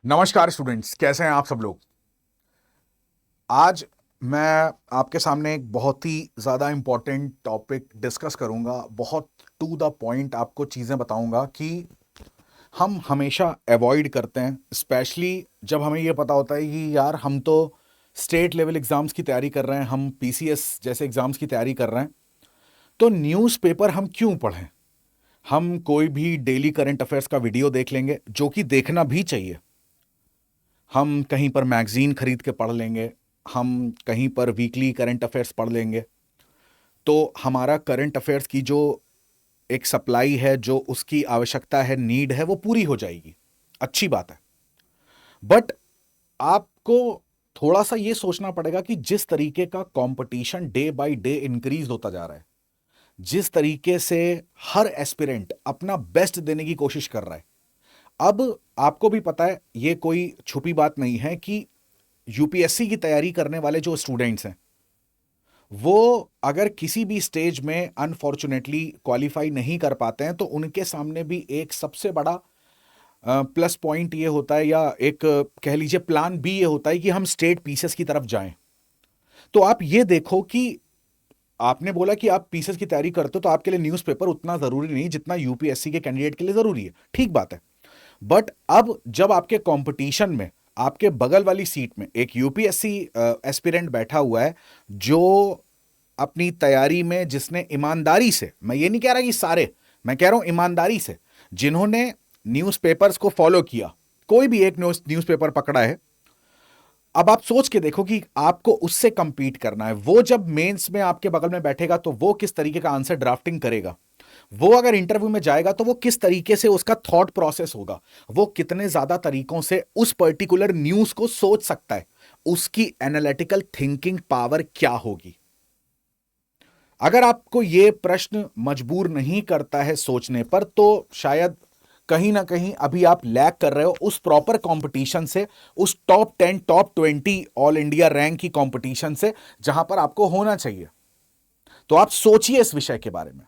नमस्कार स्टूडेंट्स, कैसे हैं आप सब लोग। आज मैं आपके सामने एक बहुत ही ज़्यादा इम्पोर्टेंट टॉपिक डिस्कस करूंगा। बहुत टू द पॉइंट आपको चीज़ें बताऊंगा कि हम हमेशा अवॉइड करते हैं, स्पेशली जब हमें ये पता होता है कि यार हम तो स्टेट लेवल एग्ज़ाम्स की तैयारी कर रहे हैं, हम पीसीएस जैसे एग्ज़ाम्स की तैयारी कर रहे हैं। तो न्यूज़पेपर हम क्यों पढ़ें। हम कोई भी डेली करंट अफेयर्स का वीडियो देख लेंगे, जो कि देखना भी चाहिए। हम कहीं पर मैगजीन खरीद के पढ़ लेंगे, हम कहीं पर वीकली करंट अफेयर्स पढ़ लेंगे, तो हमारा करंट अफेयर्स की जो एक सप्लाई है, जो उसकी आवश्यकता है, नीड है, वो पूरी हो जाएगी। अच्छी बात है। बट आपको थोड़ा सा ये सोचना पड़ेगा कि जिस तरीके का competition day by day increase होता जा रहा है, जिस तरीके से हर एस्पिरेंट अपना बेस्ट देने की कोशिश कर रहा है, अब आपको भी पता है, ये कोई छुपी बात नहीं है कि यूपीएससी की तैयारी करने वाले जो स्टूडेंट्स हैं, वो अगर किसी भी स्टेज में अनफॉर्चुनेटली क्वालिफाई नहीं कर पाते हैं, तो उनके सामने भी एक सबसे बड़ा प्लस पॉइंट ये होता है, या एक कह लीजिए प्लान बी ये होता है कि हम स्टेट पीसेस की तरफ जाएं। तो आप ये देखो कि आपने बोला कि आप पीसेस की तैयारी करते हो, तो आपके लिए न्यूज़पेपर उतना जरूरी नहीं जितना यूपीएससी के कैंडिडेट के लिए जरूरी है। ठीक बात है। बट अब जब आपके कंपटीशन में आपके बगल वाली सीट में एक यूपीएससी एस्पिरेंट बैठा हुआ है, जो अपनी तैयारी में, जिसने ईमानदारी से, मैं ये नहीं कह रहा कि सारे, मैं कह रहा हूं ईमानदारी से, जिन्होंने न्यूज़पेपर्स को फॉलो किया, कोई भी एक न्यूज़पेपर पकड़ा है, अब आप सोच के देखो कि आपको उससे कंपीट करना है। वो जब मेंस में आपके बगल में बैठेगा, तो वो किस तरीके का आंसर ड्राफ्टिंग करेगा, वो अगर इंटरव्यू में जाएगा तो वो किस तरीके से उसका थॉट प्रोसेस होगा, वो कितने ज्यादा तरीकों से उस पर्टिकुलर न्यूज को सोच सकता है, उसकी एनालिटिकल थिंकिंग पावर क्या होगी। अगर आपको यह प्रश्न मजबूर नहीं करता है सोचने पर, तो शायद कहीं ना कहीं अभी आप लैग कर रहे हो उस प्रॉपर कंपटीशन से, उस top 10 top 20 all India rank की कंपटीशन से, जहां पर आपको होना चाहिए। तो आप सोचिए इस विषय के बारे में।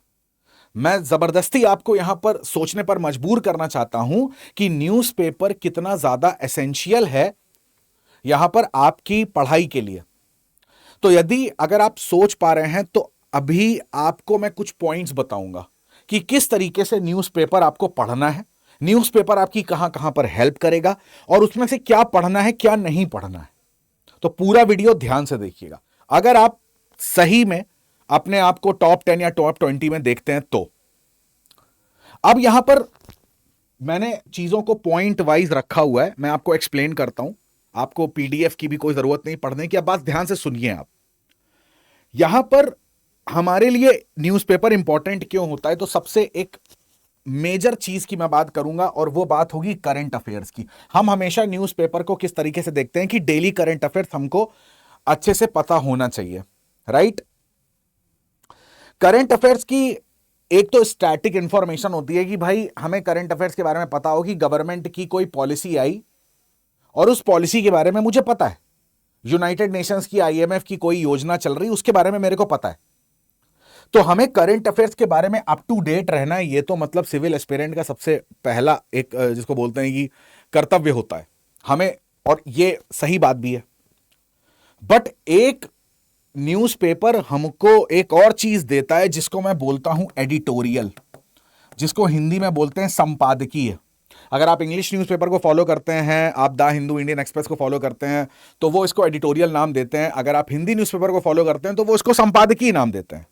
मैं जबरदस्ती आपको यहां पर सोचने पर मजबूर करना चाहता हूं कि न्यूज़पेपर कितना ज्यादा एसेंशियल है यहां पर आपकी पढ़ाई के लिए। तो यदि अगर आप सोच पा रहे हैं, तो अभी आपको मैं कुछ पॉइंट्स बताऊंगा कि किस तरीके से न्यूज़पेपर आपको पढ़ना है, न्यूज़पेपर आपकी कहां कहां पर हेल्प करेगा, और उसमें से क्या पढ़ना है क्या नहीं पढ़ना है। तो पूरा वीडियो ध्यान से देखिएगा। अगर आप सही में अपने आप को टॉप 10 या टॉप 20 में देखते हैं, तो अब यहां पर मैंने चीजों को पॉइंट वाइज रखा हुआ है, मैं आपको एक्सप्लेन करता हूं। आपको पीडीएफ की भी कोई जरूरत नहीं पढ़ने की। अब बात ध्यान से सुनिए आप। यहां पर हमारे लिए न्यूज़पेपर इंपॉर्टेंट क्यों होता है, तो सबसे एक मेजर चीज की मैं बात करूंगा, और वो बात होगी करंट अफेयर्स की। हम हमेशा न्यूज़पेपर को किस तरीके से देखते हैं कि डेली करंट अफेयर्स हमको अच्छे से पता होना चाहिए, राइट। करंट अफेयर्स की एक तो स्टैटिक इंफॉर्मेशन होती है कि भाई हमें करंट अफेयर्स के बारे में पता हो कि गवर्नमेंट की कोई पॉलिसी आई, और उस पॉलिसी के बारे में मुझे पता है। यूनाइटेड नेशंस की, आईएमएफ की कोई योजना चल रही, उसके बारे में मेरे को पता है। तो हमें करंट अफेयर्स के बारे में अप टू डेट रहना है, ये तो मतलब सिविल एस्पिरेंट का सबसे पहला एक जिसको बोलते हैं कि कर्तव्य होता है हमें, और ये सही बात भी है। बट एक न्यूज़पेपर हमको एक और चीज देता है, जिसको मैं बोलता हूं एडिटोरियल, जिसको हिंदी में बोलते हैं संपादकीय। अगर आप इंग्लिश न्यूज़पेपर को फॉलो करते हैं, आप द हिंदू, इंडियन एक्सप्रेस को फॉलो करते हैं, तो वो इसको एडिटोरियल नाम देते हैं। अगर आप हिंदी न्यूज़पेपर को फॉलो करते हैं, तो वो इसको संपादकीय नाम देते हैं।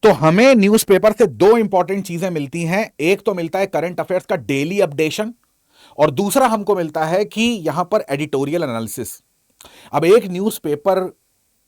तो हमें न्यूज़पेपर से दो इंपॉर्टेंट चीजें मिलती हैं। एक तो मिलता है करंट अफेयर्स का डेली अपडेशन, और दूसरा हमको मिलता है कि यहां पर एडिटोरियल एनालिसिस। अब एक न्यूज़पेपर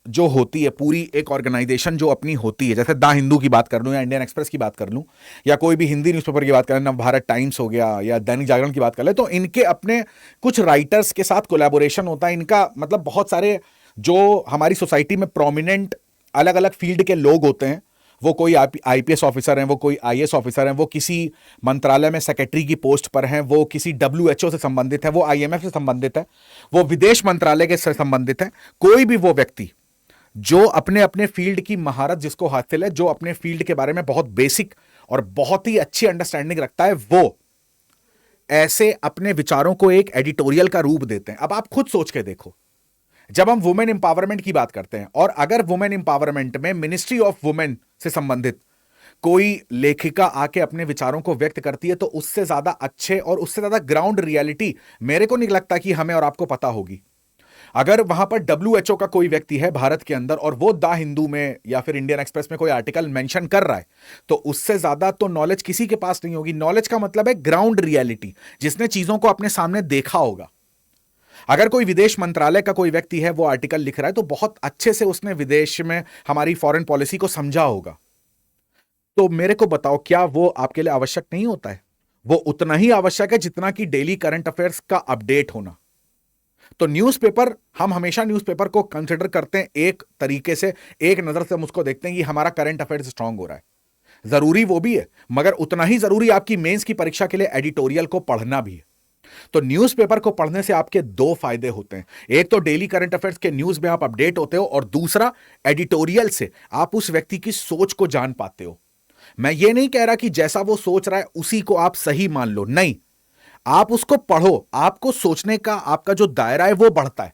जो होती है, पूरी एक ऑर्गेनाइजेशन जो अपनी होती है, जैसे द हिंदू की बात कर लूं, या इंडियन एक्सप्रेस की बात कर लूं, या कोई भी हिंदी न्यूज़पेपर की बात करें, नव भारत टाइम्स हो गया, या दैनिक जागरण की बात कर ले, तो इनके अपने कुछ राइटर्स के साथ कोलैबोरेशन होता है। इनका मतलब बहुत सारे जो हमारी सोसाइटी में प्रोमिनेंट अलग अलग फील्ड के लोग होते हैं, वो कोई आईपीएस ऑफिसर हैं, वो कोई आईएएस ऑफिसर हैं, वो किसी मंत्रालय में सेक्रेटरी की पोस्ट पर हैं, वो किसी डब्ल्यूएचओ से संबंधित है, वो आईएमएफ से संबंधित है, वो विदेश मंत्रालय के से संबंधित है। कोई भी वो व्यक्ति जो अपने अपने फील्ड की महारत जिसको हासिल है, जो अपने फील्ड के बारे में बहुत बेसिक और बहुत ही अच्छी अंडरस्टैंडिंग रखता है, वो ऐसे अपने विचारों को एक एडिटोरियल का रूप देते हैं। अब आप खुद सोच के देखो, जब हम वुमेन एम्पावरमेंट की बात करते हैं और अगर वुमेन एम्पावरमेंट में मिनिस्ट्री ऑफ वुमेन से संबंधित कोई लेखिका आके अपने विचारों को व्यक्त करती है, तो उससे ज्यादा अच्छे और उससे ज्यादा ग्राउंड रियलिटी मेरे को नहीं लगता कि हमें और आपको पता होगी। अगर वहां पर WHO का कोई व्यक्ति है भारत के अंदर और वो द हिंदू में या फिर इंडियन एक्सप्रेस में कोई आर्टिकल मेंशन कर रहा है, तो उससे ज्यादा तो नॉलेज किसी के पास नहीं होगी। नॉलेज का मतलब है ग्राउंड रियलिटी, जिसने चीजों को अपने सामने देखा होगा। अगर कोई विदेश मंत्रालय का कोई व्यक्ति है, वो आर्टिकल लिख रहा है, तो बहुत अच्छे से उसने विदेश में हमारी फॉरेन पॉलिसी को समझा होगा। तो मेरे को बताओ, क्या वो आपके लिए आवश्यक नहीं होता है? वो उतना ही आवश्यक है जितना कि डेली करंट अफेयर्स का अपडेट होना। तो न्यूज़पेपर, हम हमेशा न्यूज़पेपर को कंसिडर करते हैं एक तरीके से, एक नजर से हम उसको देखते हैं कि हमारा करंट अफेयर्स स्ट्रांग हो रहा है। जरूरी वो भी है, मगर उतना ही जरूरी आपकी मेंस की परीक्षा के लिए एडिटोरियल को पढ़ना भी है। तो न्यूज़पेपर को पढ़ने से आपके दो फायदे होते हैं। एक तो डेली करंट अफेयर्स के न्यूज में आप अपडेट होते हो, और दूसरा एडिटोरियल से आप उस व्यक्ति की सोच को जान पाते हो। मैं ये नहीं कह रहा कि जैसा वो सोच रहा है उसी को आप सही मान लो, नहीं। आप उसको पढ़ो, आपको सोचने का आपका जो दायरा है वो बढ़ता है।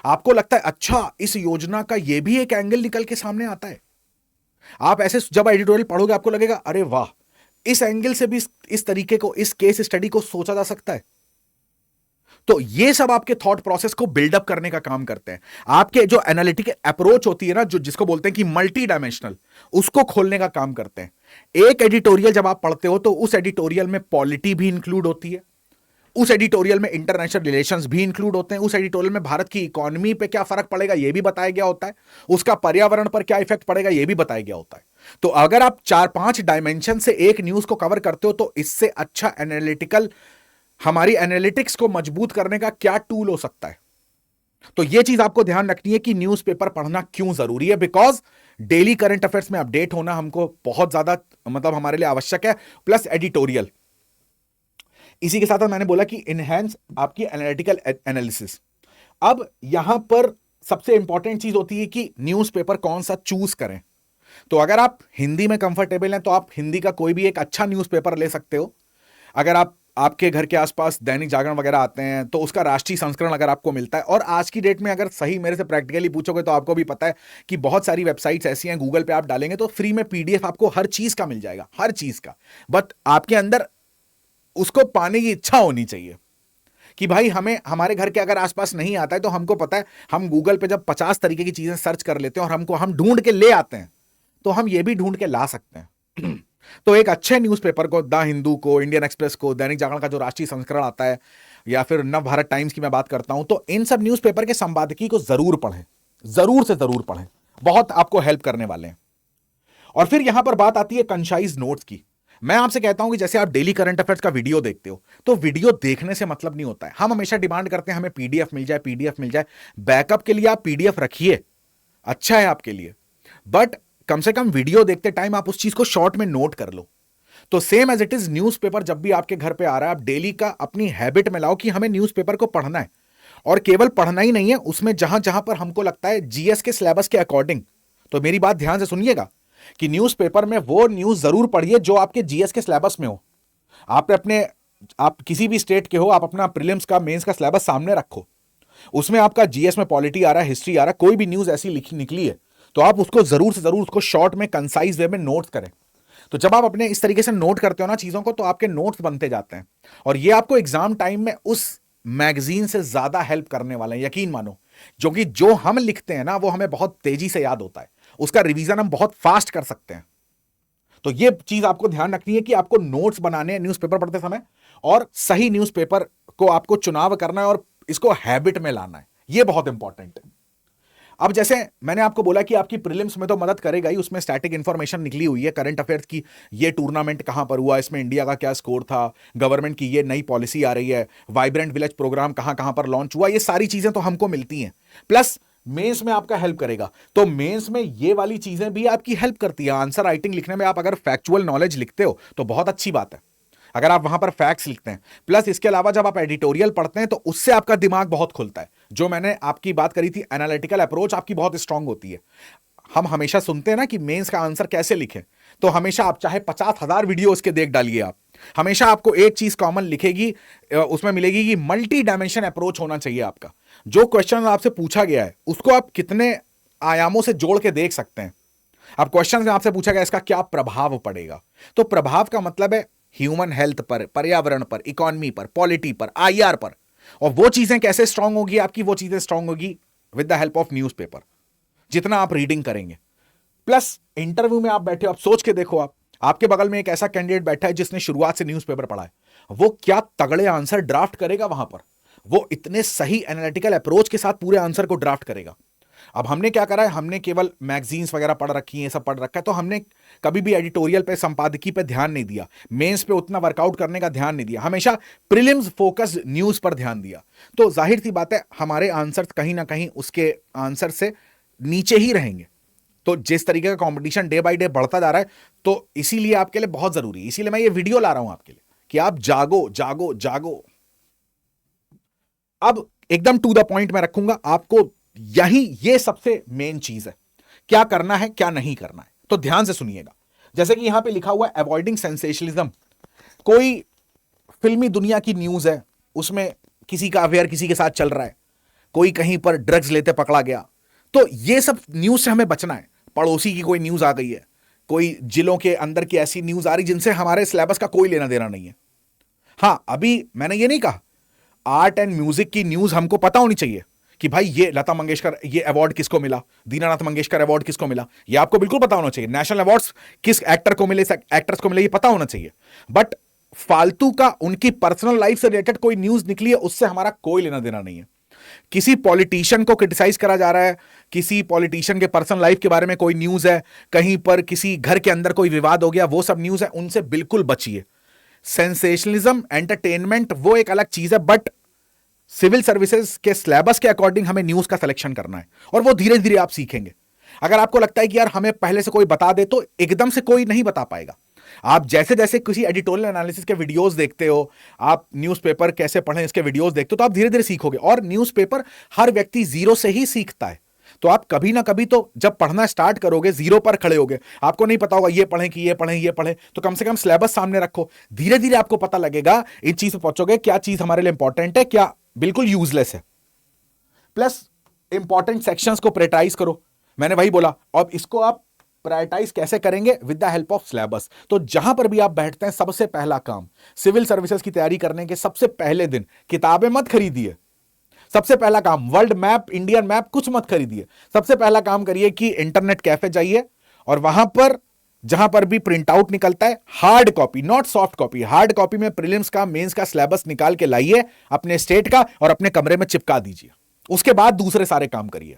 आपको लगता है अच्छा, इस योजना का ये भी एक एंगल निकल के सामने आता है। आप ऐसे जब एडिटोरियल पढ़ोगे आपको लगेगा अरे वाह, इस एंगल से भी इस तरीके को, इस केस स्टडी को सोचा जा सकता है। तो ये सब आपके थॉट प्रोसेस को बिल्डअप करने का काम करते हैं। आपके जो एनालिटिक अप्रोच होती है ना, जो जिसको बोलते हैं कि मल्टी डायमेंशनल, उसको खोलने का काम करते हैं। एक एडिटोरियल जब आप पढ़ते हो तो उस एडिटोरियल में पॉलिटी भी इंक्लूड होती है, उस एडिटोरियल में इंटरनेशनल रिलेशंस भी इंक्लूड होते हैं, उस एडिटोरियल में भारत की इकोनॉमी पे क्या फर्क पड़ेगा यह भी बताया गया होता है, उसका पर्यावरण पर क्या इफेक्ट पड़ेगा यह भी बताया गया होता है। तो अगर आप 4-5 डायमेंशन से एक न्यूज को कवर करते हो, तो इससे अच्छा एनालिटिकल, हमारी एनालिटिक्स को मजबूत करने का क्या टूल हो सकता है। तो यह चीज आपको ध्यान रखनी है कि न्यूज़पेपर पढ़ना क्यों जरूरी है। बिकॉज डेली करंट अफेयर्स में अपडेट होना हमको बहुत ज्यादा, मतलब हमारे लिए आवश्यक है, प्लस एडिटोरियल। इसी के साथ मैंने बोला कि इनहेंस आपकी एनालिटिकल एनालिसिस। अब यहां पर सबसे इंपॉर्टेंट चीज होती है कि न्यूज़पेपर कौन सा चूज करें। तो अगर आप हिंदी में कंफर्टेबल हैं तो आप हिंदी का कोई भी एक अच्छा न्यूज़पेपर ले सकते हो। अगर आपके घर के आसपास दैनिक जागरण वगैरह आते हैं तो उसका राष्ट्रीय संस्करण अगर आपको मिलता है, और आज की डेट में अगर सही मेरे से प्रैक्टिकली पूछोगे तो आपको भी पता है कि बहुत सारी वेबसाइट्स ऐसी हैं, गूगल पे आप डालेंगे तो फ्री में PDF आपको हर चीज का मिल जाएगा, हर चीज का। बट आपके अंदर उसको पाने की इच्छा होनी चाहिए कि भाई हमें, हमारे घर के अगर आसपास नहीं आता है तो हमको पता है, हम गूगल पे जब 50 तरीके की चीजें सर्च कर लेते हैं और हम ढूंढ के ले आते हैं, तो हम ये भी ढूंढ के ला सकते हैं। तो एक अच्छे न्यूज़पेपर को, द हिंदू को, इंडियन एक्सप्रेस को, दैनिक जागरण का जो राष्ट्रीय संस्करण आता है, या फिर नव भारत टाइम्स की मैं बात करता हूं, तो इन सब न्यूज़पेपर के संपादकीय को जरूर पढ़ें, जरूर से जरूर पढ़ें, बहुत आपको हेल्प करने वाले हैं। और फिर यहां पर बात आती है कंसाइज नोट्स की। मैं आपसे कहता हूं कि जैसे आप डेली करंट अफेयर्स का वीडियो देखते हो, तो वीडियो देखने से मतलब नहीं होता है। हम हमेशा डिमांड करते हैं हमें PDF मिल जाए, PDF मिल जाए। बैकअप के लिए आप PDF रखिए, अच्छा है आपके लिए, बट कम से कम वीडियो देखते टाइम आप उस चीज को शॉर्ट में नोट कर लो। तो same as it is, newspaper जब भी आपके घर पे आ रहा है, आप डेली का अपनी हैबिट में लाओ कि हमें न्यूज़पेपर को पढ़ना है। और केवल पढ़ना ही नहीं है, उसमें जहां जहां पर हमको लगता है GS के सिलेबस के अकॉर्डिंग, तो मेरी बात ध्यान से सुनिएगा कि न्यूज़पेपर में वो न्यूज जरूर पढ़िए जो आपके GS के सिलेबस में हो। आप किसी भी स्टेट के हो, आप अपना प्रीलिम्स का, मेंस का सिलेबस सामने रखो, उसमें आपका GS में पॉलिटी आ रहा है, हिस्ट्री आ रहा है, कोई भी न्यूज ऐसी लिखी निकली है, तो आप उसको जरूर से जरूर उसको शॉर्ट में, कंसाइज वे में नोट करें। तो जब आप अपने इस तरीके से नोट करते हो ना चीजों को, तो आपके नोट्स बनते जाते हैं, और ये आपको एग्जाम टाइम में उस मैगजीन से ज्यादा हेल्प करने वाले हैं, यकीन मानो। क्योंकि जो हम लिखते हैं ना, वो हमें बहुत तेजी से याद होता है, उसका रिवीजन हम बहुत फास्ट कर सकते हैं। तो ये चीज आपको ध्यान रखनी है कि आपको नोट्स बनाने हैं न्यूज़पेपर पढ़ते समय, और सही न्यूज़पेपर को आपको चुनाव करना है और इसको हैबिट में लाना है, ये बहुत इंपॉर्टेंट है। अब जैसे मैंने आपको बोला कि आपकी प्रीलिम्स में तो मदद करेगा ही, उसमें स्टैटिक इंफॉर्मेशन निकली हुई है, करंट अफेयर्स की, ये टूर्नामेंट कहां पर हुआ, इसमें इंडिया का क्या स्कोर था, गवर्नमेंट की ये नई पॉलिसी आ रही है, वाइब्रेंट विलेज प्रोग्राम कहां कहां पर लॉन्च हुआ, ये सारी चीजें तो हमको मिलती हैं। प्लस मेंस में आपका हेल्प करेगा, तो मेंस में ये वाली चीजें भी आपकी हेल्प करती है। आंसर राइटिंग लिखने में आप अगर फैक्चुअल नॉलेज लिखते हो तो बहुत अच्छी बात है, अगर आप वहां पर फैक्ट्स लिखते हैं। प्लस इसके अलावा जब आप एडिटोरियल पढ़ते हैं तो उससे आपका दिमाग बहुत खुलता है। जो मैंने आपकी बात करी थी, एनालिटिकल अप्रोच आपकी बहुत स्ट्रांग होती है। हम हमेशा सुनते हैं ना कि मेंस का आंसर कैसे लिखें, तो हमेशा आप चाहे 50,000 वीडियो उसके देख डालिए आप, हमेशा आपको एक चीज कॉमन लिखेगी, उसमें मिलेगी कि मल्टी डायमेंशन अप्रोच होना चाहिए आपका। जो क्वेश्चन आपसे पूछा गया है उसको आप कितने आयामों से जोड़ के देख सकते हैं। अब क्वेश्चन में आपसे पूछा गया इसका क्या प्रभाव पड़ेगा, तो प्रभाव का मतलब है ह्यूमन हेल्थ पर, पर्यावरण पर, इकोनॉमी पर, पॉलिटी पर, आईआर पर। और वो चीजें कैसे स्ट्रांग होगी आपकी, वो चीजें स्ट्रांग होगी with the help of newspaper, जितना आप रीडिंग करेंगे। प्लस इंटरव्यू में आप बैठे हो, आप सोच के देखो, आप आपके बगल में एक ऐसा कैंडिडेट बैठा है जिसने शुरुआत से न्यूज़पेपर पढ़ा है, वो क्या तगड़े आंसर ड्राफ्ट करेगा वहां पर, वो इतने सही एनालिटिकल अप्रोच के साथ पूरे आंसर को ड्राफ्ट करेगा। अब हमने क्या करा है, हमने केवल मैगजीन्स वगैरह पढ़ रखी हैं, सब पढ़ रखा है, तो हमने कभी भी एडिटोरियल पे, संपादकीय पे ध्यान नहीं दिया, मेंस पे उतना वर्कआउट करने का ध्यान नहीं दिया, हमेशा प्रीलिम्स फोकस्ड न्यूज पर ध्यान दिया। तो जाहिर सी बात है हमारे आंसर कहीं ना कहीं उसके आंसर से नीचे ही रहेंगे। तो जिस तरीके का कंपटीशन डे बाय डे बढ़ता जा रहा है, तो इसीलिए आपके लिए बहुत जरूरी है, इसीलिए मैं ये वीडियो ला रहा हूं आपके लिए कि आप जागो जागो जागो। अब एकदम टू द पॉइंट में रखूंगा आपको, यही ये सबसे मेन चीज है, क्या करना है क्या नहीं करना है, तो ध्यान से सुनिएगा। जैसे कि यहां पे लिखा हुआ है अवॉइडिंग सेंसेशनलिज्म। कोई फिल्मी दुनिया की न्यूज है, उसमें किसी का अफेयर किसी के साथ चल रहा है, कोई कहीं पर ड्रग्स लेते पकड़ा गया, तो ये सब न्यूज से हमें बचना है। पड़ोसी की कोई न्यूज आ गई है, कोई जिलों के अंदर की ऐसी न्यूज आ रही जिनसे हमारे सिलेबस का कोई लेना देना नहीं है। हां, अभी मैंने ये नहीं कहा आर्ट एंड म्यूजिक की न्यूज हमको पता होनी चाहिए कि भाई ये लता मंगेशकर ये अवार्ड किसको मिला, दीनानाथ मंगेशकर अवार्ड किसको मिला, ये आपको बिल्कुल पता होना चाहिए। नेशनल अवार्ड्स किस एक्टर को मिले, एक्ट्रेस को मिले, ये पता होना चाहिए। बट फालतू का उनकी पर्सनल लाइफ से रिलेटेड कोई न्यूज निकली है, उससे हमारा कोई लेना देना नहीं है। किसी पॉलिटिशियन को क्रिटिसाइज करा जा रहा है, किसी पॉलिटिशियन के पर्सनल लाइफ के बारे में कोई न्यूज है, कहीं पर किसी घर के अंदर कोई विवाद हो गया, वो सब न्यूज है, उनसे बिल्कुल बचिए। सेंसेशनलिज्म, एंटरटेनमेंट वो एक अलग चीज है, बट सिविल सर्विसेज के सिलेबस के अकॉर्डिंग हमें न्यूज का सिलेक्शन करना है, और वो धीरे धीरे आप सीखेंगे। अगर आपको लगता है कि यार हमें पहले से कोई बता दे, तो एकदम से कोई नहीं बता पाएगा। आप जैसे जैसे किसी एडिटोरियल एनालिसिस के वीडियोस देखते हो, आप न्यूज़पेपर कैसे पढ़ें इसके वीडियोस देखते हो, तो आप धीरे धीरे सीखोगे। और न्यूज़पेपर हर व्यक्ति जीरो से ही सीखता है, तो आप कभी ना कभी तो जब पढ़ना स्टार्ट करोगे जीरो पर खड़े होगे, आपको नहीं पता होगा ये पढ़ें कि ये पढ़ें ये पढ़ें, तो कम से कम सिलेबस सामने रखो। धीरे धीरे आपको पता लगेगा, इन चीज पे पहुंचोगे क्या चीज हमारे लिए इंपॉर्टेंट है, क्या बिल्कुल यूजलेस है। प्लस इंपॉर्टेंट सेक्शंस को प्रायोरिटाइज करो, मैंने वही बोला। अब इसको आप प्रायोरिटाइज कैसे करेंगे, with the help of syllabus. तो जहां पर भी आप बैठते हैं, सबसे पहला काम, सिविल सर्विसेज की तैयारी करने के सबसे पहले दिन किताबें मत खरीदिए। सबसे पहला काम, वर्ल्ड मैप, इंडियन मैप कुछ मत खरीदिए। सबसे पहला काम करिए कि इंटरनेट कैफे जाइए, और वहां पर जहां पर भी प्रिंट आउट निकलता है, hard copy, not soft copy, hard copy में प्रीलिम्स का, मेंस का सिलेबस निकाल के लाइए अपने स्टेट का, और अपने कमरे में चिपका दीजिए। उसके बाद दूसरे सारे काम करिए।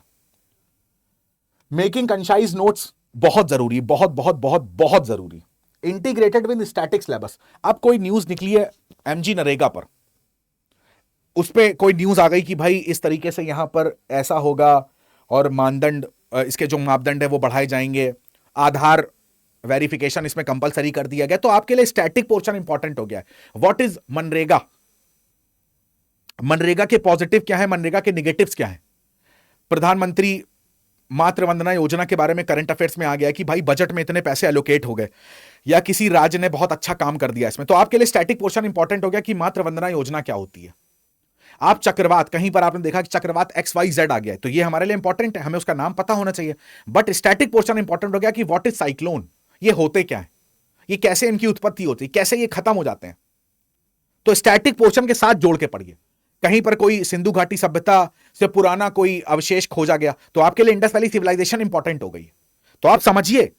मेकिंग कंसाइज नोट्स बहुत जरूरी, बहुत बहुत बहुत बहुत जरूरी। Integrated with static syllabus. अब कोई न्यूज निकली है एमजी नरेगा पर, उस पर कोई न्यूज आ गई कि भाई इस तरीके से यहां पर ऐसा होगा, और मानदंड, इसके जो मापदंड है वो बढ़ाए जाएंगे, आधार वेरिफिकेशन इसमें कंपलसरी कर दिया गया, तो आपके लिए स्टैटिक पोर्शन इंपॉर्टेंट हो गया है। व्हाट इज मनरेगा, मनरेगा के पॉजिटिव क्या है, मनरेगा के निगेटिव्स क्या है। प्रधानमंत्री मातृ वंदना योजना के बारे में करंट अफेयर्स में आ गया कि भाई बजट में इतने पैसे एलोकेट हो गए, या किसी राज्य ने बहुत अच्छा काम कर दिया इसमें, तो आपके लिए स्टैटिक पोर्शन इंपॉर्टेंट हो गया कि मातृ वंदना योजना क्या होती है। आप चक्रवात, कहीं पर आपने देखा कि चक्रवात XYZ आ गया है, तो ये हमारे लिए इंपॉर्टेंट है, हमें उसका नाम पता होना चाहिए। बट स्टैटिक पोर्शन इंपॉर्टेंट हो गया कि व्हाट इज साइक्लोन, ये होते क्या है, ये कैसे इनकी उत्पत्ति होती है, कैसे ये खत्म हो जाते हैं। तो स्टैटिक पोर्शन के साथ जोड़ के पढ़िए। कहीं पर कोई सिंधु घाटी सभ्यता से पुराना कोई अवशेष खोजा गया, तो आपके लिए इंडस वैली सिविलाइजेशन इंपॉर्टेंट हो गई। तो आप समझिए,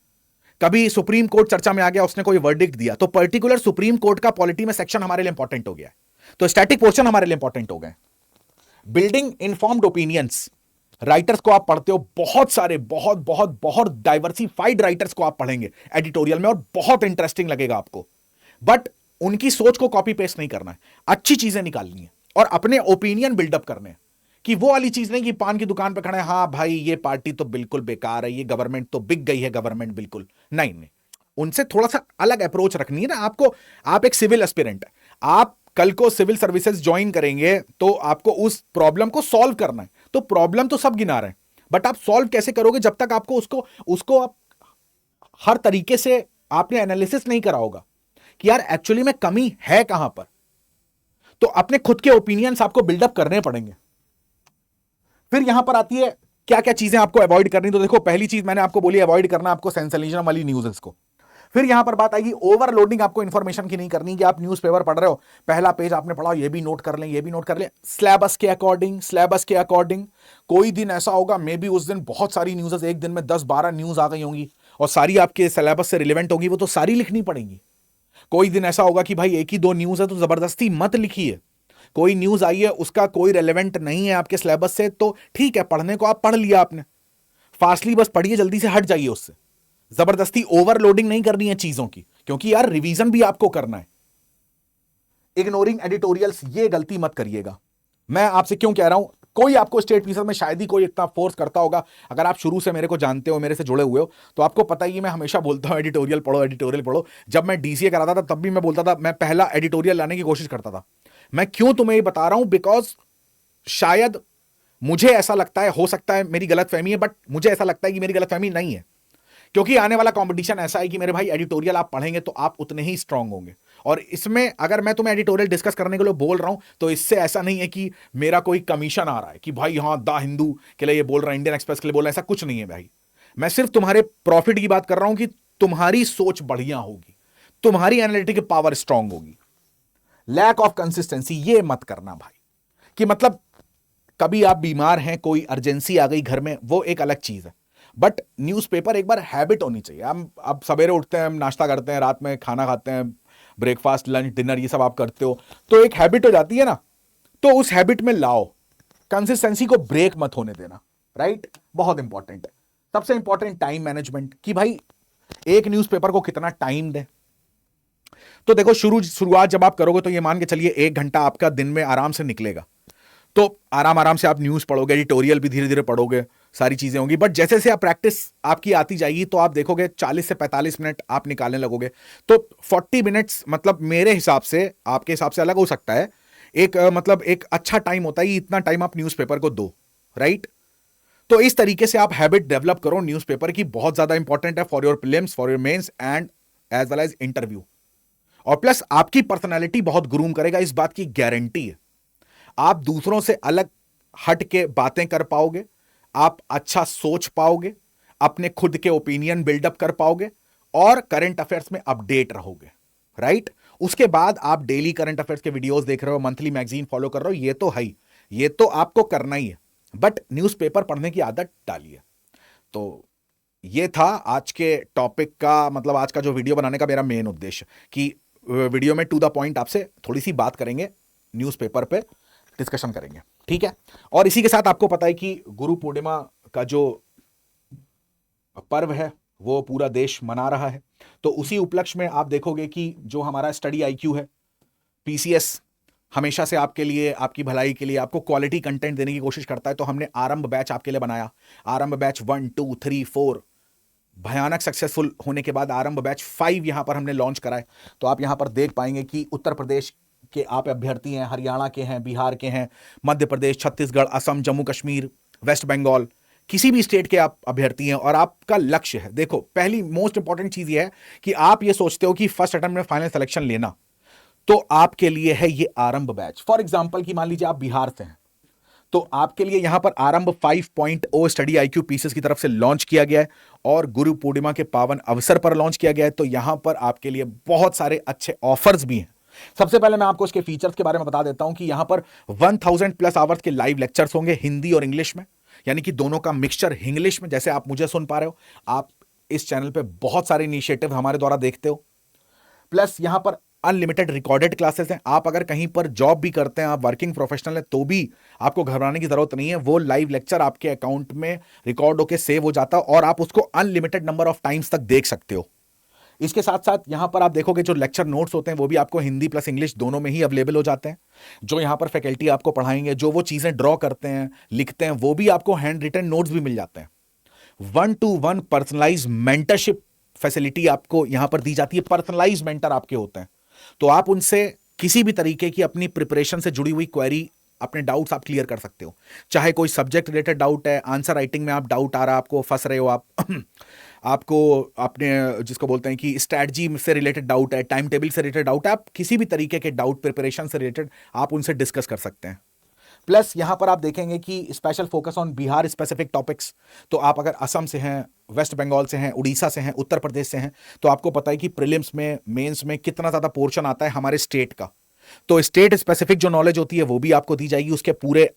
कभी सुप्रीम कोर्ट चर्चा में आ गया, उसने कोई वर्डिक्ट दिया, तो पर्टिकुलर सुप्रीम कोर्ट का पॉलिटी में सेक्शन हमारे लिए इंपॉर्टेंट हो गया। तो स्टैटिक पोर्शन हमारे लिए इंपॉर्टेंट हो गए। बिल्डिंग इन्फॉर्म्ड ओपिनियंस, राइटर्स को आप पढ़ते हो, बहुत सारे, बहुत बहुत बहुत डाइवर्सिफाइड राइटर्स को आप पढ़ेंगे एडिटोरियल में, और बहुत इंटरेस्टिंग लगेगा आपको। बट उनकी सोच को कॉपी पेस्ट नहीं करना है, अच्छी चीजें निकालनी है, और अपने ओपिनियन बिल्डअप करने हैं। कि वो वाली चीज नहीं कि पान की दुकान पे खड़े हैं, हाँ भाई ये पार्टी तो बिल्कुल बेकार है, ये गवर्नमेंट तो बिक गई है, गवर्नमेंट बिल्कुल नहीं। नहीं, उनसे थोड़ा सा अलग अप्रोच रखनी है ना आपको। आप एक सिविल एस्पिरेंट है, आप कल को सिविल सर्विसेज ज्वाइन करेंगे, तो आपको उस प्रॉब्लम को सॉल्व करना है। तो प्रॉब्लम तो सब गिना रहे हैं, बट आप सॉल्व कैसे करोगे जब तक आपको उसको आप हर तरीके से आपने एनालिसिस नहीं करा होगा कि यार एक्चुअली में कमी है कहां पर। तो अपने खुद के ओपिनियंस आपको बिल्डअप करने पड़ेंगे। फिर यहां पर आती है क्या क्या चीजें आपको अवॉइड करनी। तो देखो पहली चीज मैंने आपको बोली अवॉइड करना आपको सेंसेशनलिज्म वाली न्यूज़ को। फिर यहां पर बात आएगी ओवरलोडिंग आपको इंफॉर्मेशन की नहीं करनी कि आप न्यूज़पेपर पढ़ रहे हो, पहला पेज आपने पढ़ा, ये भी नोट कर लें, ये भी नोट कर लें। सिलेबस के अकॉर्डिंग कोई दिन ऐसा होगा मे बी उस दिन बहुत सारी न्यूज़, एक दिन में 10-12 न्यूज़ आ गई होंगी और सारी आपके सिलेबस से रिलेवेंट होगी, वो तो सारी लिखनी पड़ेंगी। कोई दिन ऐसा होगा कि भाई एक ही 2 न्यूज़ है तो जबरदस्ती मत लिखिए। कोई न्यूज़ आई है उसका कोई रेलेवेंट नहीं है आपके सिलेबस से तो ठीक है, पढ़ने को आप पढ़ लिया आपने, फास्टली बस पढ़िए, जल्दी से हट जाइए उससे। जबरदस्ती ओवरलोडिंग नहीं करनी है चीजों की, क्योंकि यार रिवीजन भी आपको करना है। इग्नोरिंग एडिटोरियल्स, ये गलती मत करिएगा। मैं आपसे क्यों कह रहा हूं, कोई आपको स्टेट पीसेस में शायद ही कोई इतना फोर्स करता होगा। अगर आप शुरू से मेरे को जानते हो, मेरे से जुड़े हुए हो, तो आपको पता ही मैं हमेशा बोलता हूं एडिटोरियल पढ़ो, एडिटोरियल पढ़ो। जब मैं डीसीए कराता था तब भी मैं बोलता था, मैं पहला एडिटोरियल लाने की कोशिश करता था। मैं क्यों तुम्हें ये बता रहा हूं, बिकॉज शायद मुझे ऐसा लगता है, हो सकता है मेरी गलतफहमी है, बट मुझे ऐसा लगता है कि मेरी गलतफहमी नहीं है, क्योंकि आने वाला कंपटीशन ऐसा है कि मेरे भाई एडिटोरियल आप पढ़ेंगे तो आप उतने ही स्ट्रांग होंगे। और इसमें अगर मैं तुम्हें एडिटोरियल डिस्कस करने के लिए बोल रहा हूं तो इससे ऐसा नहीं है कि मेरा कोई कमीशन आ रहा है कि भाई हाँ द हिंदू के लिए ये बोल रहा है, इंडियन एक्सप्रेस के लिए बोल रहा है, ऐसा कुछ नहीं है भाई। मैं सिर्फ तुम्हारे प्रॉफिट की बात कर रहा हूं कि तुम्हारी सोच बढ़िया होगी, तुम्हारी एनालिटिक पावर स्ट्रांग होगी। लैक ऑफ कंसिस्टेंसी ये मत करना भाई, कि मतलब कभी आप बीमार हैं, कोई अर्जेंसी आ गई घर में, वो एक अलग चीज है, बट न्यूज़पेपर एक बार हैबिट होनी चाहिए। हम अब सवेरे उठते हैं, हम नाश्ता करते हैं, रात में खाना खाते हैं, ब्रेकफास्ट लंच डिनर ये सब आप करते हो, तो एक हैबिट हो जाती है ना, तो उस हैबिट में लाओ, कंसिस्टेंसी को ब्रेक मत होने देना, राइट। बहुत इंपॉर्टेंट है। सबसे इंपॉर्टेंट टाइम मैनेजमेंट, कि भाई एक न्यूज़पेपर को कितना टाइम दें। तो देखो शुरुआत जब आप करोगे तो ये मान के चलिए 1 घंटा आपका दिन में आराम से निकलेगा, तो आराम आराम से आप न्यूज़ पढ़ोगे, एडिटोरियल भी धीरे धीरे पढ़ोगे, सारी चीजें होंगी। बट जैसे जैसे आप प्रैक्टिस आपकी आती जाएगी तो आप देखोगे 40 से 45 मिनट आप निकालने लगोगे। तो 40 मिनट्स मतलब मेरे हिसाब से, आपके हिसाब से अलग हो सकता है, एक मतलब एक अच्छा टाइम होता है, इतना टाइम आप न्यूज़पेपर को दो, राइट। तो इस तरीके से आप हैबिट डेवलप करो न्यूज़पेपर की, बहुत ज्यादा इंपॉर्टेंट है for your prelims, for your mains and as well as interview. और प्लस आपकी पर्सनैलिटी बहुत ग्रूम करेगा, इस बात की गारंटी है। आप दूसरों से अलग हट के बातें कर पाओगे, आप अच्छा सोच पाओगे, अपने खुद के ओपिनियन बिल्डअप कर पाओगे और करंट अफेयर्स में अपडेट रहोगे, राइट। उसके बाद आप डेली करंट अफेयर्स के वीडियोस देख रहे हो, मंथली मैगजीन फॉलो कर रहे हो, ये तो है ही, ये तो आपको करना ही है, बट न्यूज़पेपर पढ़ने की आदत डालिए। तो ये था आज के टॉपिक का, मतलब आज का जो वीडियो बनाने का मेरा मेन उद्देश्य, कि वीडियो में टू द पॉइंट आपसे थोड़ी सी बात करेंगे, न्यूज़पेपर पे डिस्कशन करेंगे, ठीक है। और इसी के साथ आपको पता है कि गुरु पूर्णिमा का जो पर्व है वो पूरा देश मना रहा है, तो उसी उपलक्ष्य में आप देखोगे कि जो हमारा स्टडी आईक्यू है, पीसीएस हमेशा से आपके लिए, आपकी भलाई के लिए आपको क्वालिटी कंटेंट देने की कोशिश करता है। तो हमने आरंभ बैच आपके लिए बनाया, आरंभ बैच 1, 2, 3, 4 भयानक सक्सेसफुल होने के बाद आरंभ बैच 5 यहां पर हमने लॉन्च कराए। तो आप यहां पर देख पाएंगे कि उत्तर प्रदेश के आप अभ्यर्थी हैं, हरियाणा के हैं, बिहार के हैं, मध्य प्रदेश, छत्तीसगढ़, असम, जम्मू कश्मीर, वेस्ट बंगाल, किसी भी स्टेट के आप अभ्यर्थी हैं और आपका लक्ष्य है। देखो पहली मोस्ट इंपॉर्टेंट चीज ये है कि आप ये सोचते हो कि फर्स्ट अटेम्प्ट में फाइनल सिलेक्शन लेना, तो आपके लिए है ये आरंभ बैच। फॉर एग्जाम्पल कि मान लीजिए आप बिहार से हैं, तो आपके लिए यहां पर आरंभ 5.0 स्टडी आईक्यू पीसेस की तरफ से लॉन्च किया गया है और गुरु पूर्णिमा के पावन अवसर पर लॉन्च किया गया है। तो यहां पर आपके लिए बहुत सारे अच्छे ऑफर्स भी हैं। सबसे पहले मैं आपको इसके फीचर्स के बारे में बता देता हूं कि यहां पर 1000 प्लस आवर्स के लाइव लेक्चर्स होंगे हिंदी और इंग्लिश में, यानी कि दोनों का मिक्सचर इंग्लिश में, जैसे आप मुझे सुन पा रहे हो। आप इस चैनल पे बहुत सारे इनिशिएटिव हमारे द्वारा देखते हो। प्लस यहां पर अनलिमिटेड रिकॉर्डेड क्लासेस हैं। आप अगर कहीं पर जॉब भी करते हैं, आप वर्किंग प्रोफेशनल हैं, तो भी आपको घबराने की जरूरत नहीं है। वो लाइव लेक्चर आपके अकाउंट में रिकॉर्ड होकर सेव हो जाता है और आप उसको अनलिमिटेड नंबर ऑफ टाइम्स तक देख सकते हो। इसके साथ साथ यहां पर आप देखोगे जो लेक्चर नोट्स होते हैं वो भी आपको हिंदी प्लस इंग्लिश दोनों में ही अवेलेबल हो जाते हैं। जो यहां पर फैकल्टी आपको पढ़ाएंगे, जो वो चीजें ड्रॉ करते हैं, लिखते हैं, वो भी आपको हैंड रिटन नोट्स भी मिल जाते हैं। 1-to-1 पर्सनलाइज मेंटरशिप फैसिलिटी आपको यहां पर दी जाती है। पर्सनलाइज मेंटर आपके होते हैं, तो आप उनसे किसी भी तरीके की अपनी प्रिपरेशन से जुड़ी हुई क्वेरी, अपने डाउट्स आप क्लियर कर सकते हो। चाहे कोई सब्जेक्ट रिलेटेड डाउट है, आंसर राइटिंग में आप डाउट आ रहा है, आपको फंस रहे हो आप आपको आपने जिसको बोलते हैं कि स्ट्रैटेजी से रिलेटेड डाउट है, टाइम टेबल से रिलेटेड डाउट है, आप किसी भी तरीके के डाउट प्रिपरेशन से रिलेटेड आप उनसे डिस्कस कर सकते हैं। प्लस यहां पर आप देखेंगे कि special focus on Bihar specific topics. तो आप अगर असम से हैं, वेस्ट बंगाल से हैं, उड़ीसा से हैं, उत्तर प्रदेश से हैं, तो आपको पता है कि प्रीलिम्स में, मेंस में कितना ज्यादा पोर्शन आता है हमारे स्टेट का। तो स्टेट स्पेसिफिक जो नॉलेज होती है वो भी आपको दी जाएगी, उसके पूरे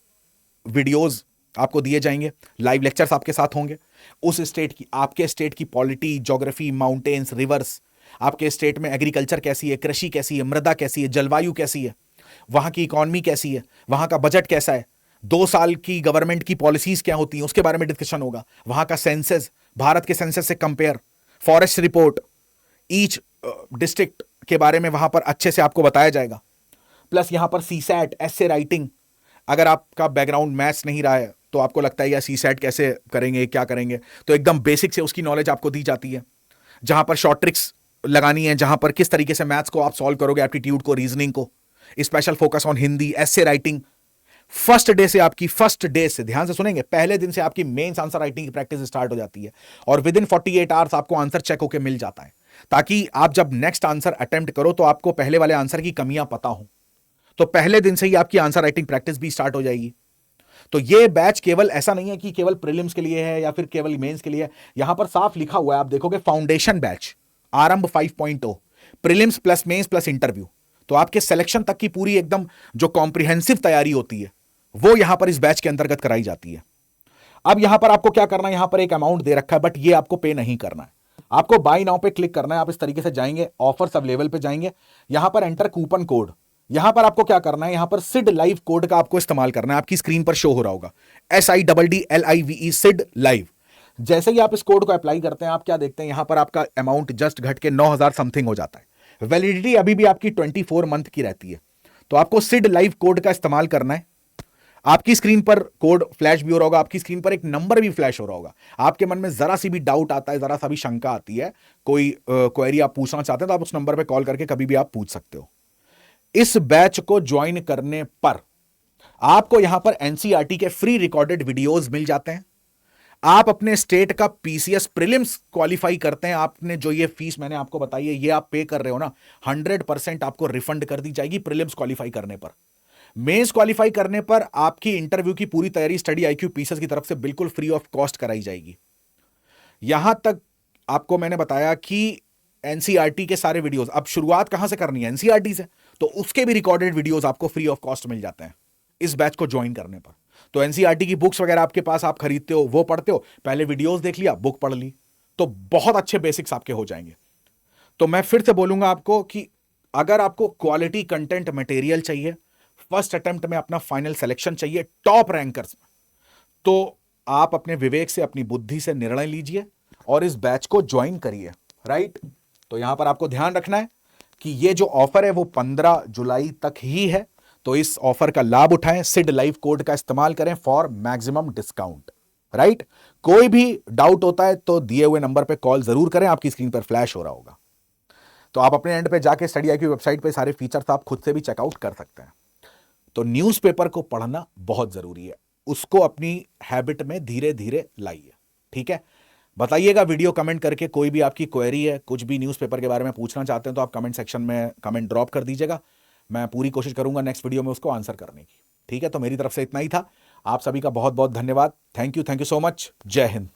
वीडियोस आपको दिए जाएंगे, लाइव लेक्चर्स आपके साथ होंगे। उस स्टेट की, आपके स्टेट की पॉलिटी, ज्योग्राफी, माउंटेन्स, रिवर्स, आपके स्टेट में एग्रीकल्चर कैसी है, कृषि कैसी है, मृदा कैसी है, जलवायु कैसी है, वहां की इकोनॉमी कैसी है, वहां का बजट कैसा है, 2 साल की गवर्नमेंट की पॉलिसीज क्या होती हैं, उसके बारे में डिस्कशन होगा। वहां का सेंसस, भारत के सेंसस से compare, forest report, each district के बारे में वहां पर अच्छे से आपको बताया जाएगा। प्लस यहां पर सीसैट, एसे राइटिंग, अगर आपका बैकग्राउंड मैथ्स नहीं रहा है तो आपको लगता है यार सीसैट कैसे करेंगे, क्या करेंगे, तो एकदम बेसिक से उसकी नॉलेज आपको दी जाती है। जहां पर शॉर्ट ट्रिक्स लगानी है, जहां पर किस तरीके से मैथ्स को आप सॉल्व करोगे, एप्टीट्यूड को, रीजनिंग को, special focus on Hindi, essay writing. First day से ध्यान से सुनेंगे, पहले दिन से आपकी मेंस आंसर राइटिंग की प्रैक्टिस स्टार्ट हो जाती है और विद इन 48 आवर्स आपको आंसर चेक होकर मिल जाता है, ताकि आप जब नेक्स्ट आंसर अटेम्प्ट करो तो आपको पहले वाले आंसर की कमियां पता हो। तो पहले दिन से ही आपकी आंसर राइटिंग प्रैक्टिस भी स्टार्ट हो जाएगी। तो ये बैच केवल ऐसा नहीं है कि केवल प्रीलिम्स के लिए है या फिर केवल मेंस के लिए है। यहां पर साफ लिखा हुआ है, आप देखोगे foundation batch, Aarambh 5.0, prelims plus mains plus interview. तो आपके सिलेक्शन तक की पूरी एकदम जो कॉम्प्रिहेंसिव तैयारी होती है वो यहां पर इस बैच के अंतर्गत कराई जाती है। अब यहां पर आपको क्या करना है, यहां पर एक अमाउंट दे रखा है बट ये आपको पे नहीं करना है, आपको बाय नाउ पे क्लिक करना है। आप इस तरीके से जाएंगे, ऑफर्स अवेलेबल पे जाएंगे, यहां पर एंटर कूपन कोड, यहां पर आपको क्या करना है, यहां पर सिड लाइव कोड का आपको इस्तेमाल करना है। आपकी स्क्रीन पर शो हो रहा होगा SIDDLIVE, सिड लाइव। जैसे ही आप इस कोड को अप्लाई करते हैं, आप क्या देखते हैं, यहां पर आपका अमाउंट जस्ट घट के 9,000 समथिंग हो जाता है। वैलिडिटी अभी भी आपकी 24 मंथ की रहती है। तो आपको सिड लाइव कोड का इस्तेमाल करना है। आपकी स्क्रीन पर कोड फ्लैश भी हो रहा होगा, आपकी स्क्रीन पर एक नंबर भी फ्लैश हो रहा होगा। आपके मन में जरा सी भी डाउट आता है, जरा सा भी शंका आती है, कोई क्वेरी आप पूछना चाहते हैं, तो आप उस नंबर पर कॉल करके कभी भी आप पूछ सकते हो। इस बैच को ज्वाइन करने पर आपको यहां पर एनसीईआरटी के फ्री रिकॉर्डेड वीडियोस मिल जाते हैं। आप अपने स्टेट का पीसीएस प्रीलिम्स क्वालिफाई करते हैं, आपने जो ये फीस मैंने आपको बताई है, ये आप पे कर रहे हो ना, 100% आपको रिफंड कर दी जाएगी प्रीलिम्स क्वालिफाई करने पर। मेंस क्वालिफाई करने पर आपकी इंटरव्यू की पूरी तैयारी स्टडी आईक्यू पीसीएस की तरफ से बिल्कुल फ्री ऑफ कॉस्ट कराई जाएगी। यहां तक आपको मैंने बताया कि एनसीईआरटी के सारे वीडियोस, अब शुरुआत कहां से करनी है, एनसीईआरटी से, तो उसके भी रिकॉर्डेड वीडियोस आपको फ्री ऑफ कॉस्ट मिल जाते हैं इस बैच को ज्वाइन करने पर। तो एनसीईआरटी की बुक्स वगैरह आपके पास, आप खरीदते हो, वो पढ़ते हो, पहले वीडियोस देख लिया, बुक पढ़ ली, तो बहुत अच्छे बेसिक्स आपके हो जाएंगे। तो मैं फिर से बोलूंगा आपको कि अगर आपको क्वालिटी कंटेंट मटेरियल चाहिए, फर्स्ट अटेम्प्ट में अपना फाइनल सिलेक्शन चाहिए टॉप रैंकर्स में, तो आप अपने विवेक से, अपनी बुद्धि से निर्णय लीजिए और इस बैच को ज्वाइन करिए, राइट। तो यहां पर आपको ध्यान रखना है कि ये जो ऑफर है वो 15 जुलाई तक ही है, तो इस ऑफर का लाभ उठाएं, सिड लाइव कोड का इस्तेमाल करें फॉर मैक्सिमम डिस्काउंट, राइट। कोई भी डाउट होता है तो दिए हुए नंबर पे कॉल जरूर करें, आपकी स्क्रीन पर फ्लैश हो रहा होगा। तो आप अपने एंड पे जाके स्टडी आई की वेबसाइट पे सारे फीचर्स आप खुद से भी चेकआउट कर सकते हैं। तो न्यूज़पेपर को पढ़ना बहुत जरूरी है, उसको अपनी हैबिट में धीरे धीरे लाइए, ठीक है। बताइएगा वीडियो कमेंट करके, कोई भी आपकी क्वेरी है, कुछ भी न्यूज़पेपर के बारे में पूछना चाहते हैं तो आप कमेंट सेक्शन में कमेंट ड्रॉप कर दीजिएगा, मैं पूरी कोशिश करूंगा नेक्स्ट वीडियो में उसको आंसर करने की, ठीक है। तो मेरी तरफ से इतना ही था, आप सभी का बहुत बहुत धन्यवाद, थैंक यू सो मच, जय हिंद।